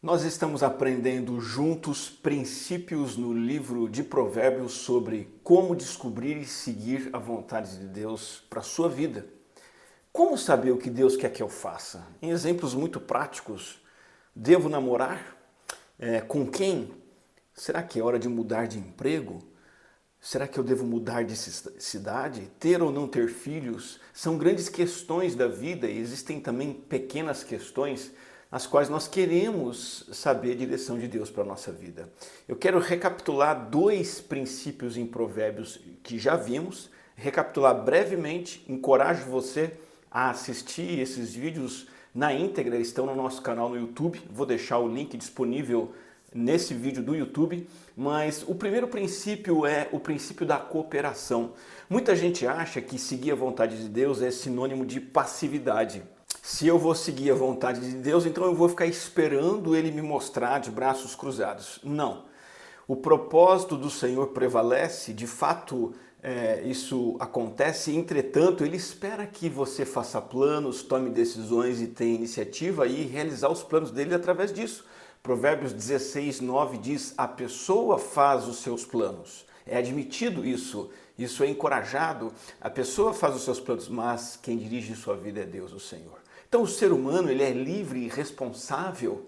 Nós estamos aprendendo juntos princípios no livro de Provérbios sobre como descobrir e seguir a vontade de Deus para a sua vida. Como saber o que Deus quer que eu faça? Em exemplos muito práticos, devo namorar? Com quem? Será que é hora de mudar de emprego? Será que eu devo mudar de cidade? Ter ou não ter filhos? São grandes questões da vida e existem também pequenas questões nas quais nós queremos saber a direção de Deus para a nossa vida. Eu quero recapitular dois princípios em Provérbios que já vimos, recapitular brevemente, encorajo você a assistir esses vídeos na íntegra, estão no nosso canal no YouTube, vou deixar o link disponível nesse vídeo do YouTube, mas o primeiro princípio é o princípio da cooperação. Muita gente acha que seguir a vontade de Deus é sinônimo de passividade. Se eu vou seguir a vontade de Deus, então eu vou ficar esperando Ele me mostrar de braços cruzados. Não. O propósito do Senhor prevalece, de fato isso acontece, entretanto Ele espera que você faça planos, tome decisões e tenha iniciativa e realizar os planos dele através disso. Provérbios 16, 9 diz, a pessoa faz os seus planos. É admitido isso, isso é encorajado. A pessoa faz os seus planos, mas quem dirige sua vida é Deus, o Senhor. Então o ser humano ele é livre e responsável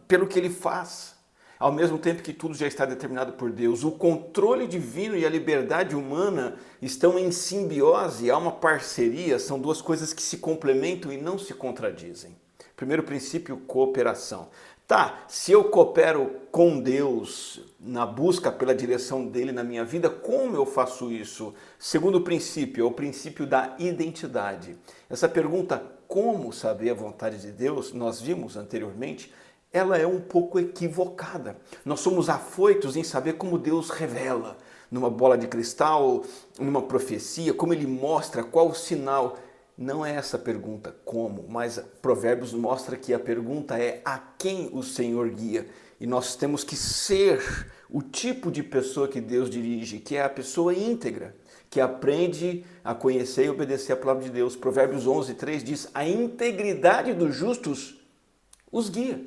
pelo que ele faz, ao mesmo tempo que tudo já está determinado por Deus. O controle divino e a liberdade humana estão em simbiose, há uma parceria, são duas coisas que se complementam e não se contradizem. Primeiro princípio, cooperação. Tá, se eu coopero com Deus na busca pela direção dele na minha vida, como eu faço isso? Segundo princípio, é o princípio da identidade. Essa pergunta, como saber a vontade de Deus, nós vimos anteriormente, ela é um pouco equivocada. Nós somos afoitos em saber como Deus revela, numa bola de cristal, numa profecia, como ele mostra, qual o sinal. Não é essa a pergunta, como, mas Provérbios mostra que a pergunta é a quem o Senhor guia. E nós temos que ser o tipo de pessoa que Deus dirige, que é a pessoa íntegra, que aprende a conhecer e obedecer a palavra de Deus. Provérbios 11, 3 diz, a integridade dos justos os guia.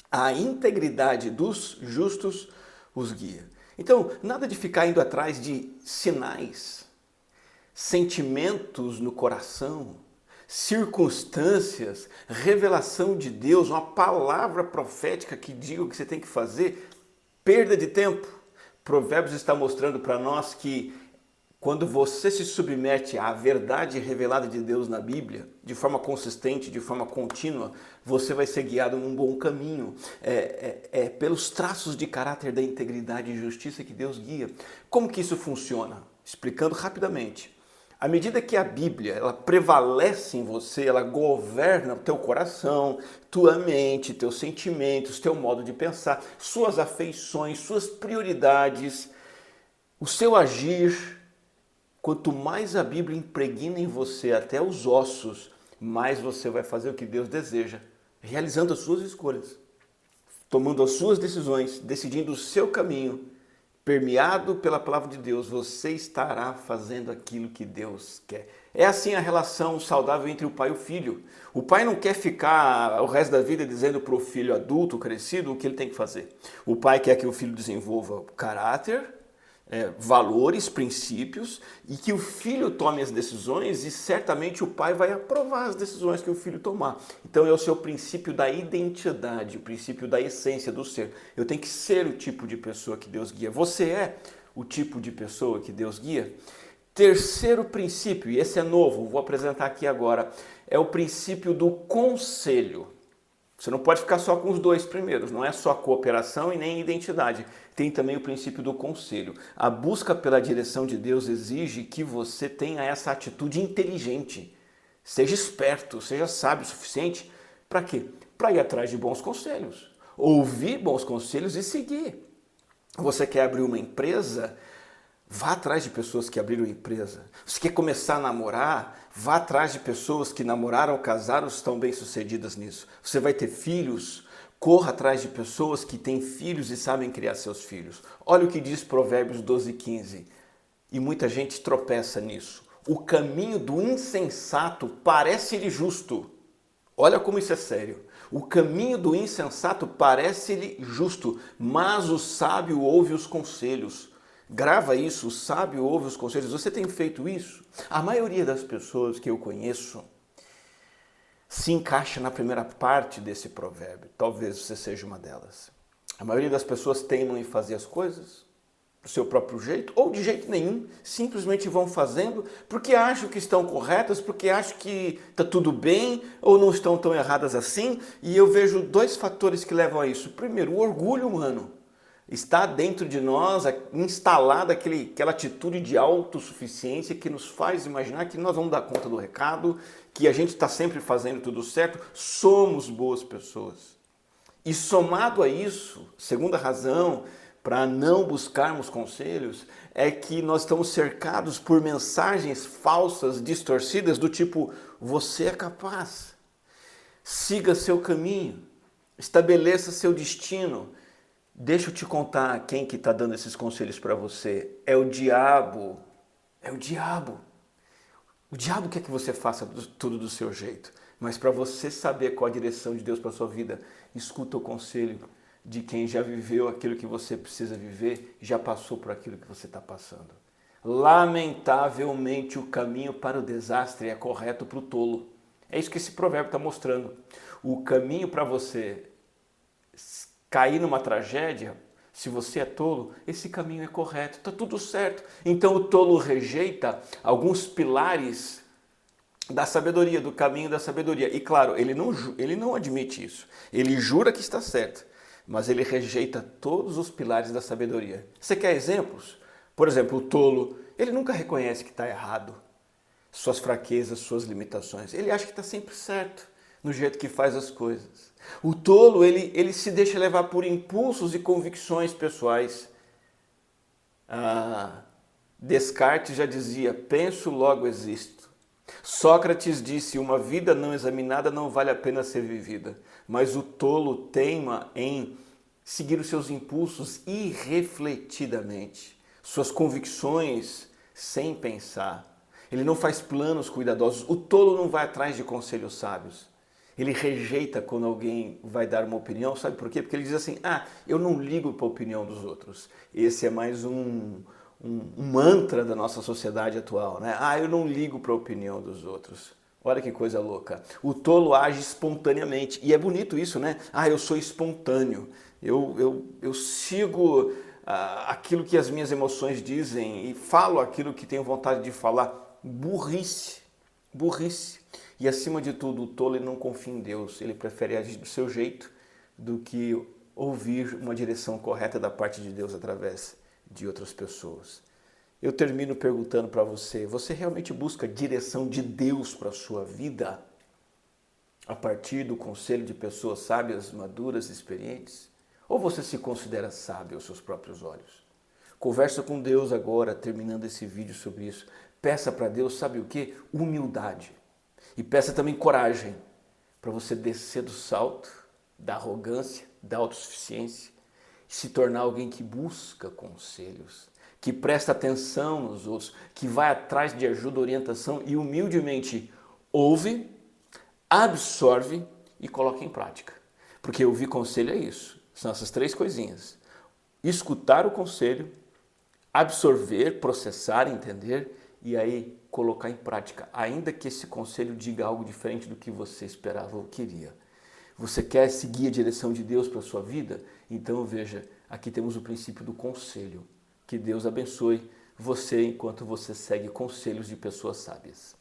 A integridade dos justos os guia. Então, nada de ficar indo atrás de sinais, sentimentos no coração, circunstâncias, revelação de Deus, uma palavra profética que diga o que você tem que fazer, perda de tempo. Provérbios está mostrando para nós que quando você se submete à verdade revelada de Deus na Bíblia, de forma consistente, de forma contínua, você vai ser guiado num bom caminho. É pelos traços de caráter da integridade e justiça que Deus guia. Como que isso funciona? Explicando rapidamente. À medida que a Bíblia ela prevalece em você, ela governa o teu coração, tua mente, teus sentimentos, teu modo de pensar, suas afeições, suas prioridades, o seu agir. Quanto mais a Bíblia impregna em você até os ossos, mais você vai fazer o que Deus deseja, realizando as suas escolhas, tomando as suas decisões, decidindo o seu caminho. Permeado pela palavra de Deus, você estará fazendo aquilo que Deus quer. É assim a relação saudável entre o pai e o filho. O pai não quer ficar o resto da vida dizendo para o filho adulto, crescido, o que ele tem que fazer. O pai quer que o filho desenvolva caráter, valores, princípios, e que o filho tome as decisões e certamente o pai vai aprovar as decisões que o filho tomar. Então é o seu princípio da identidade, o princípio da essência do ser. Eu tenho que ser o tipo de pessoa que Deus guia. Você é o tipo de pessoa que Deus guia? Terceiro princípio, e esse é novo, vou apresentar aqui agora, é o princípio do conselho. Você não pode ficar só com os dois primeiros, não é só cooperação e nem identidade. Tem também o princípio do conselho. A busca pela direção de Deus exige que você tenha essa atitude inteligente. Seja esperto, seja sábio o suficiente. Para quê? Para ir atrás de bons conselhos. Ouvir bons conselhos e seguir. Você quer abrir uma empresa? Vá atrás de pessoas que abriram empresa. Você quer começar a namorar? Vá atrás de pessoas que namoraram ou casaram e estão bem-sucedidas nisso. Você vai ter filhos? Corra atrás de pessoas que têm filhos e sabem criar seus filhos. Olha o que diz Provérbios 12, 15. E muita gente tropeça nisso. O caminho do insensato parece-lhe justo. Olha como isso é sério. O caminho do insensato parece-lhe justo, mas o sábio ouve os conselhos. Grava isso, o sábio ouve os conselhos. Você tem feito isso? A maioria das pessoas que eu conheço se encaixa na primeira parte desse provérbio. Talvez você seja uma delas. A maioria das pessoas teimam em fazer as coisas do seu próprio jeito ou de jeito nenhum, simplesmente vão fazendo porque acham que estão corretas, porque acham que está tudo bem ou não estão tão erradas assim. E eu vejo dois fatores que levam a isso. Primeiro, o orgulho humano. Está dentro de nós instalada aquela atitude de autossuficiência que nos faz imaginar que nós vamos dar conta do recado, que a gente está sempre fazendo tudo certo, somos boas pessoas. E somado a isso, segunda razão para não buscarmos conselhos, é que nós estamos cercados por mensagens falsas, distorcidas, do tipo, você é capaz, siga seu caminho, estabeleça seu destino. Deixa eu te contar quem que está dando esses conselhos para você. É o diabo. É o diabo. O diabo quer que você faça tudo do seu jeito. Mas para você saber qual a direção de Deus para a sua vida, escuta o conselho de quem já viveu aquilo que você precisa viver, já passou por aquilo que você está passando. Lamentavelmente o caminho para o desastre é correto para o tolo. É isso que esse provérbio está mostrando. O caminho para você cair numa tragédia, se você é tolo, esse caminho é correto, está tudo certo. Então o tolo rejeita alguns pilares da sabedoria, do caminho da sabedoria. E claro, ele não admite isso. Ele jura que está certo, mas ele rejeita todos os pilares da sabedoria. Você quer exemplos? Por exemplo, o tolo, ele nunca reconhece que está errado, suas fraquezas, suas limitações. Ele acha que está sempre certo no jeito que faz as coisas. O tolo, ele se deixa levar por impulsos e convicções pessoais. Descartes já dizia, penso, logo existo. Sócrates disse, uma vida não examinada não vale a pena ser vivida. Mas o tolo teima em seguir os seus impulsos irrefletidamente, suas convicções sem pensar. Ele não faz planos cuidadosos. O tolo não vai atrás de conselhos sábios. Ele rejeita quando alguém vai dar uma opinião, sabe por quê? Porque ele diz assim, eu não ligo para a opinião dos outros. Esse é mais um mantra da nossa sociedade atual, né? Eu não ligo para a opinião dos outros. Olha que coisa louca. O tolo age espontaneamente. E é bonito isso, né? Eu sou espontâneo. Eu sigo aquilo que as minhas emoções dizem e falo aquilo que tenho vontade de falar. Burrice. Burrice. E acima de tudo, o tolo ele não confia em Deus, ele prefere agir do seu jeito do que ouvir uma direção correta da parte de Deus através de outras pessoas. Eu termino perguntando para você, você realmente busca direção de Deus para a sua vida? A partir do conselho de pessoas sábias, maduras, experientes? Ou você se considera sábio aos seus próprios olhos? Conversa com Deus agora, terminando esse vídeo sobre isso. Peça para Deus, sabe o quê? Humildade. E peça também coragem para você descer do salto, da arrogância, da autossuficiência e se tornar alguém que busca conselhos, que presta atenção nos outros, que vai atrás de ajuda, orientação e humildemente ouve, absorve e coloca em prática. Porque ouvir conselho é isso, são essas três coisinhas. Escutar o conselho, absorver, processar, entender e aí colocar em prática, ainda que esse conselho diga algo diferente do que você esperava ou queria. Você quer seguir a direção de Deus para a sua vida? Então veja, aqui temos o princípio do conselho. Que Deus abençoe você enquanto você segue conselhos de pessoas sábias.